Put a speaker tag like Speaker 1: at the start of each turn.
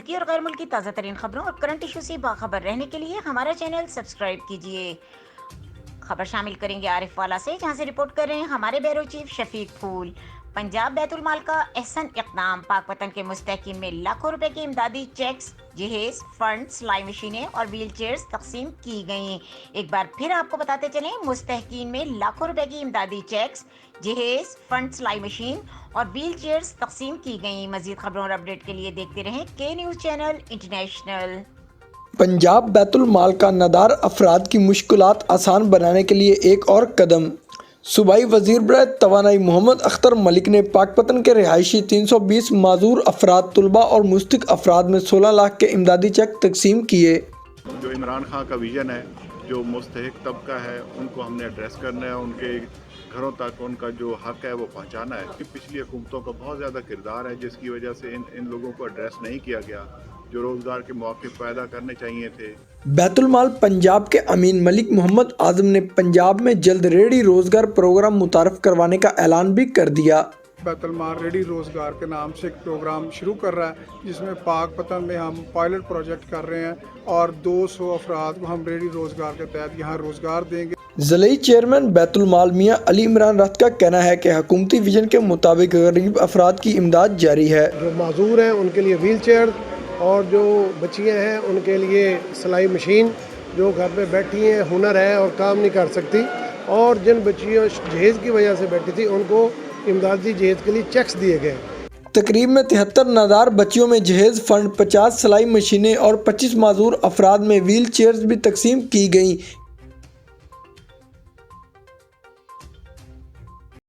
Speaker 1: ملکی اور غیر ملکی تازہ ترین خبروں اور کرنٹ ایشو سے باخبر رہنے کے لیے ہمارا چینل سبسکرائب کیجیے۔ خبر شامل کریں گے عارف والا سے، جہاں سے رپورٹ کر رہے ہیں ہمارے بیورو چیف شفیق پھول۔ پنجاب بیت المال کا احسن اقدام، پاک وطن کے مستحقین میں لاکھوں روپے کے امدادی چیکس، جہیز فنڈ، سلائی مشینیں اور ویل چیئرز تقسیم کی گئیں۔ ایک بار پھر آپ کو بتاتے چلیں، مستحقین میں لاکھوں روپے کی امدادی چیکس، جہیز فنڈ، سلائی مشین اور ویل چیئرز تقسیم کی گئیں۔ مزید خبروں اور اپڈیٹ کے لیے دیکھتے رہیں کے نیوز چینل انٹرنیشنل۔
Speaker 2: پنجاب بیت المال کا نادار افراد کی مشکلات آسان بنانے کے لیے ایک اور قدم۔ صوبائی وزیر برائے توانائی محمد اختر ملک نے پاک پتن کے رہائشی 320 معذور افراد، طلباء اور مستحق افراد میں 16 لاکھ کے امدادی چیک تقسیم کیے۔
Speaker 3: جو عمران خان کا ویژن ہے، جو مستحق طبقہ ہے، ان کو ہم نے ایڈریس کرنا ہے، ان کے گھروں تک ان کا جو حق ہے وہ پہنچانا ہے۔ پچھلی حکومتوں کا بہت زیادہ کردار ہے جس کی وجہ سے ان لوگوں کو ایڈریس نہیں کیا گیا، جو روزگار کے مواقع پیدا کرنے چاہیے تھے۔
Speaker 2: بیت المال پنجاب کے امین ملک محمد اعظم نے پنجاب میں جلد ریڑھی روزگار پروگرام متعارف کروانے کا اعلان بھی کر دیا۔
Speaker 4: بیت المال ریڈی روزگار کے نام سے ایک پروگرام شروع کر رہا ہے، جس میں پاک پتن میں ہم پائلٹ پروجیکٹ کر رہے ہیں اور 200 افراد کو ہم ریڈی روزگار کے تحت یہاں روزگار دیں گے۔
Speaker 2: ضلعی چیئرمین بیت المال میاں علی عمران رت کا کہنا ہے کہ حکومتی ویژن کے مطابق غریب افراد کی امداد جاری ہے۔
Speaker 5: جو معذور ہیں ان کے لیے ویل چیئر اور جو بچیاں ہیں ان کے لیے سلائی مشین، جو گھر پہ بیٹھی ہیں، ہنر ہے اور کام نہیں کر سکتی، اور جن بچیوں جہیز کی وجہ سے بیٹھی تھی ان کو امدادی جہیز کے لیے چیکس دیے گئے۔
Speaker 2: تقریب میں 73 نادار بچیوں میں جہیز فنڈ، 50 سلائی مشینیں اور 25 معذور افراد میں ویل چیئرز بھی تقسیم کی گئیں۔